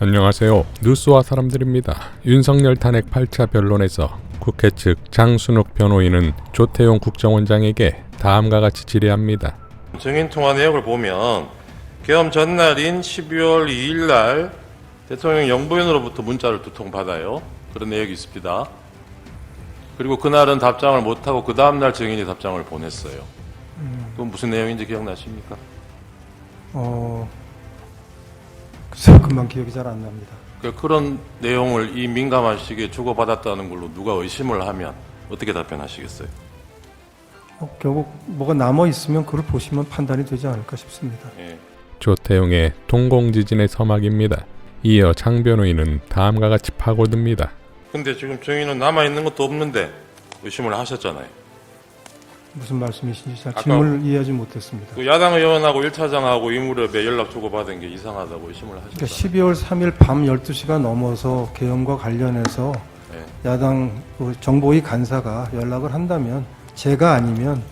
안녕하세요. 뉴스와 사람들입니다. 윤석열 탄핵 8차 변론에서 국회 측 장순욱 변호인은 조태용 국정원장에게 다음과 같이 질의합니다. 증인 통화 내역을 보면 계엄 전날인 12월 2일 날 대통령 영부인으로부터 문자를 2통 받아요. 그런 내역이 있습니다. 그리고 그날은 답장을 못하고 그 다음날 증인이 답장을 보냈어요. 그건 무슨 내용인지 기억나십니까? 글쎄요, 금방 기억이 잘 안 납니다. 그런 내용을 이 민감한 시기에 주고받았다는 걸로 누가 의심을 하면 어떻게 답변하시겠어요? 결국 뭐가 남아 있으면 그걸 보시면 판단이 되지 않을까 싶습니다. 예. 조태용의 동공지진의 서막입니다. 이어 장 변호인은 다음과 같이 파고듭니다. 근데 지금 증인은 남아있는 것도 없는데 의심을 하셨잖아요. 무슨 말씀이신지 잘 아까 질문을 이해하지 못했습니다. 그 야당 의원하고 1차장하고 이 무렵에 연락 주고받은 게 이상하다고 의심을 하셨잖아요. 그러니까 12월 3일 밤 12시가 넘어서 계엄과 관련해서 네. 야당 정보위 간사가 연락을 한다면 제가 아니면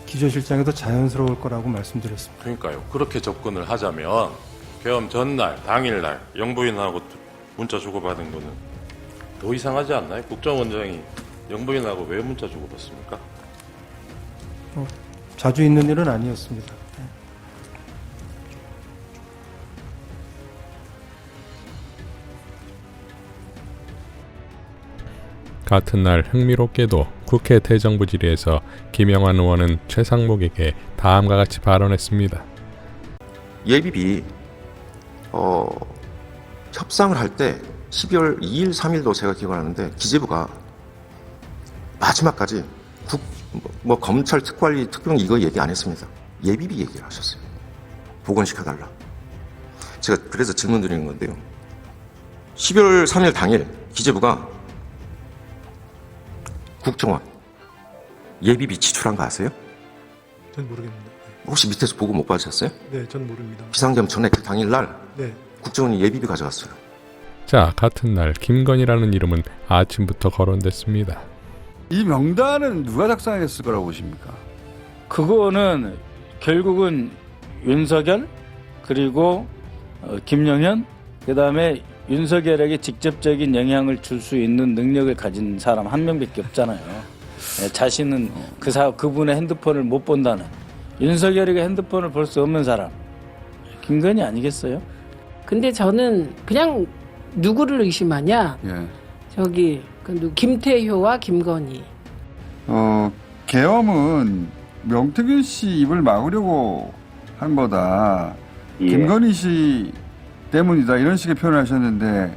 기조실장에도 자연스러울 거라고 말씀드렸습니다. 그러니까요. 그렇게 접근을 하자면 계엄 전날, 당일날 영부인하고 문자 주고받은 거는 더 이상하지 않나요? 국정원장이 영부인하고 왜 문자 주고받습니까? 자주 있는 일은 아니었습니다. 같은 날 흥미롭게도 국회 대정부 질의에서 김영환 의원은 최상목에게 다음과 같이 발언했습니다. 예비비 협상을 할 때 12월 2일, 3일도 제가 기억하는데 기재부가 마지막까지 검찰 특활비 특경 이거 얘기 안 했습니다. 예비비 얘기를 하셨어요. 복원시켜달라. 제가 그래서 질문 드리는 건데요. 12월 3일 당일 기재부가 국정원 예비비 지출한 거 아세요? 전 모르겠습니다. 혹시 밑에서 보고 못 받으셨어요? 네, 전 모릅니다. 비상계엄 전에 그 당일날 네. 국정원이 예비비 가져갔어요. 자, 같은 날 김건희라는 이름은 아침부터 거론됐습니다. 이 명단은 누가 작성했을 거라고 보십니까? 그거는 결국은 윤석열 그리고 김영현 그다음에 윤석열에게 직접적인 영향을 줄 수 있는 능력을 가진 사람 한 명밖에 없잖아요. 자신은 그분의 핸드폰을 못 본다는 윤석열에게 핸드폰을 볼 수 없는 사람 김건희 아니겠어요? 근데 저는 그냥 누구를 의심하냐? 예. 저기 김태효와 김건희. 계엄은 명태균 씨 입을 막으려고 한 거다. 예. 김건희 씨 때문이다. 이런 식의 표현을 하셨는데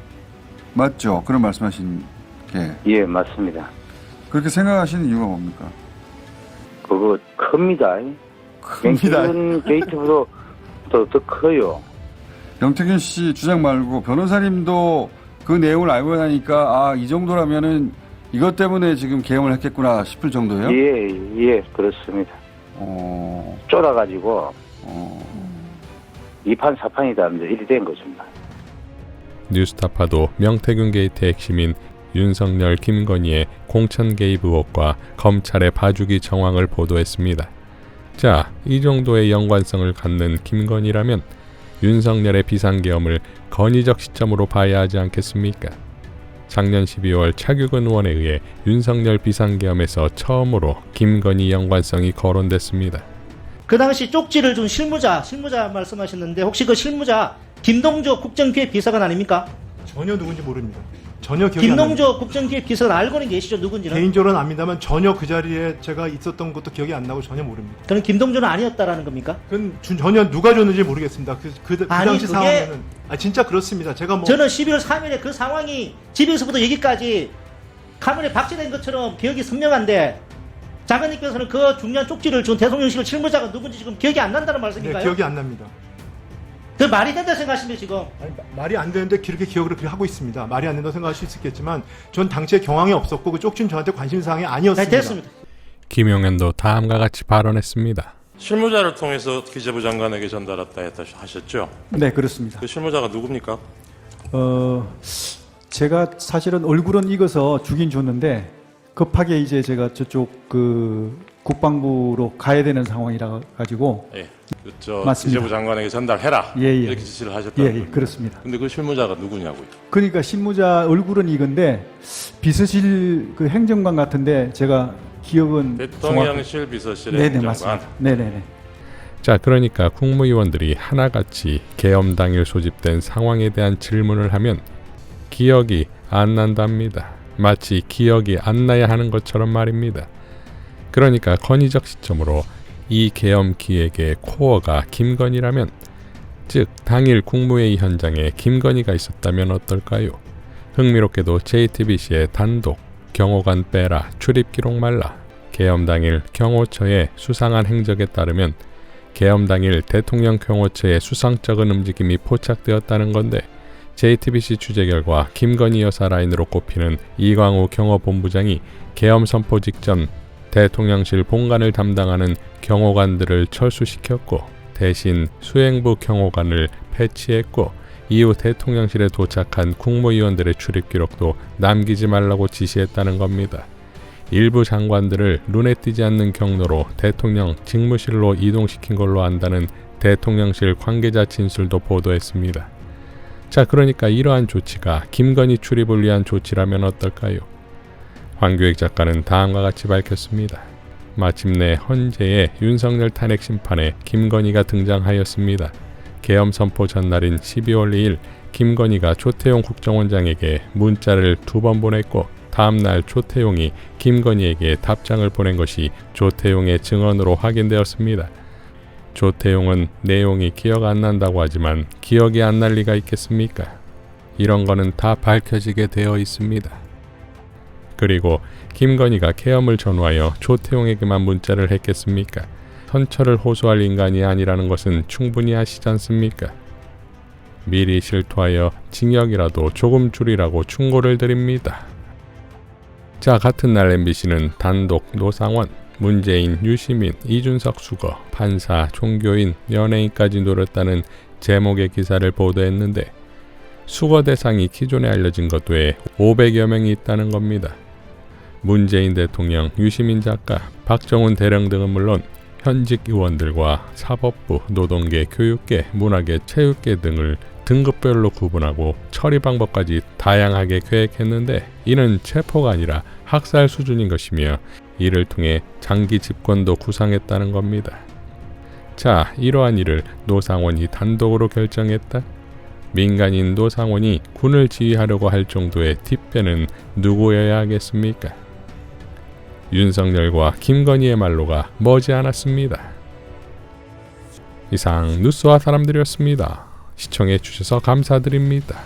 맞죠? 그런 말씀하신 게. 예, 맞습니다. 그렇게 생각하시는 이유가 뭡니까? 그거 큽니다. 큽니다. 명태균 게이트보다 더 커요. 명태균 씨 주장 말고 변호사님도 그 내용을 알고 나니까 이 정도라면은 이것 때문에 지금 계엄을 했겠구나 싶을 정도예요? 예, 그렇습니다. 쫄아가지고 이판 사판이다 하면서 이리 된 것입니다. 뉴스타파도 명태균 게이트의 핵심인 윤석열, 김건희의 공천 개입 의혹과 검찰의 봐주기 정황을 보도했습니다. 자, 이 정도의 연관성을 갖는 김건희라면 윤석열의 비상계엄을 건의적 시점으로 봐야 하지 않겠습니까? 작년 12월 차규근 의원에 의해 윤석열 비상계엄에서 처음으로 김건희 연관성이 거론됐습니다. 그 당시 쪽지를 준 실무자 말씀하셨는데 혹시 그 실무자 김동조 국정기획 비서관 아닙니까? 전혀 누군지 모릅니다. 전혀 기억이 안 납니다. 김동조 국정기획 비서관 알고는 계시죠? 누군지는? 개인적으로는 압니다만 전혀 그 자리에 제가 있었던 것도 기억이 안 나고 전혀 모릅니다. 그럼 김동조는 아니었다라는 겁니까? 그건 전혀 누가 줬는지 모르겠습니다. 그 아니, 당시 그게- 상황에는 진짜 그렇습니다. 제가 저는 12월 3일에 그 상황이 집에서부터 여기까지 카메라에 박제된 것처럼 기억이 선명한데 장관님께서는 그 중요한 쪽지를 준 대통령실 실무자가 누군지 지금 기억이 안 난다는 말씀인가요? 기억이 안 납니다. 그 말이 된다 생각하시면 지금 말이 안 되는데 그렇게 기억을 그렇게 하고 있습니다. 말이 안 된다고 생각할 수 있겠지만 전 당시에 경황이 없었고 그 쪽지는 저한테 관심사항이 아니었습니다. 네, 됐습니다. 김용현도 다음과 같이 발언했습니다. 실무자를 통해서 기재부 장관에게 전달했다 하셨죠? 네, 그렇습니다. 그 실무자가 누굽니까? 제가 사실은 얼굴은 익어서 주긴 줬는데 급하게 이제 제가 저쪽 국방부로 가야 되는 상황이라 가지고 예. 저 맞습니다. 기재부 장관에게 전달해라. 예, 예. 이렇게 지시를 하셨다는 예, 겁니다. 그렇습니다. 근데 그 실무자가 누구냐고요? 그러니까 실무자 얼굴은 이건데 비서실 그 행정관 같은데 제가 기억은 대통령실 비서실의 네네 행정관. 맞습니다. 네네네. 자, 그러니까 국무위원들이 하나같이 계엄 당일 소집된 상황에 대한 질문을 하면 기억이 안 난답니다. 마치 기억이 안 나야 하는 것처럼 말입니다. 그러니까 건의적 시점으로 이 계엄 기획의 코어가 김건희라면, 즉 당일 국무회의 현장에 김건희가 있었다면 어떨까요? 흥미롭게도 JTBC의 단독 경호관 빼라, 출입 기록 말라, 계엄 당일 경호처의 수상한 행적에 따르면 계엄 당일 대통령 경호처의 수상쩍은 움직임이 포착되었다는 건데, JTBC 취재 결과 김건희 여사 라인으로 꼽히는 이광우 경호본부장이 계엄 선포 직전 대통령실 본관을 담당하는 경호관들을 철수시켰고, 대신 수행부 경호관을 배치했고, 이후 대통령실에 도착한 국무위원들의 출입 기록도 남기지 말라고 지시했다는 겁니다. 일부 장관들을 눈에 띄지 않는 경로로 대통령 직무실로 이동시킨 걸로 안다는 대통령실 관계자 진술도 보도했습니다. 자, 그러니까 이러한 조치가 김건희 출입을 위한 조치라면 어떨까요? 황교익 작가는 다음과 같이 밝혔습니다. 마침내 헌재의 윤석열 탄핵 심판에 김건희가 등장하였습니다. 계엄 선포 전날인 12월 2일 김건희가 조태용 국정원장에게 문자를 2번 보냈고, 다음날 조태용이 김건희에게 답장을 보낸 것이 조태용의 증언으로 확인되었습니다. 조태용은 내용이 기억 안 난다고 하지만 기억이 안 날 리가 있겠습니까? 이런 거는 다 밝혀지게 되어 있습니다. 그리고 김건희가 계엄을 전후하여 조태용에게만 문자를 했겠습니까? 선처를 호소할 인간이 아니라는 것은 충분히 아시지 않습니까? 미리 실토하여 징역이라도 조금 줄이라고 충고를 드립니다. 자, 같은 날 MBC는 단독 노상원, 문재인, 유시민, 이준석 수거, 판사, 종교인, 연예인까지 노렸다는 제목의 기사를 보도했는데, 수거 대상이 기존에 알려진 것 외에 500여 명이 있다는 겁니다. 문재인 대통령, 유시민 작가, 박정훈 대령 등은 물론 현직 의원들과 사법부, 노동계, 교육계, 문화계, 체육계 등을 등급별로 구분하고 처리 방법까지 다양하게 계획했는데, 이는 체포가 아니라 학살 수준인 것이며 이를 통해 장기 집권도 구상했다는 겁니다. 자, 이러한 일을 노상원이 단독으로 결정했다? 민간인 노상원이 군을 지휘하려고 할 정도의 뒷배는 누구여야 하겠습니까? 윤석열과 김건희의 말로가 머지않았습니다. 이상 뉴스와 사람들이었습니다. 시청해 주셔서 감사드립니다.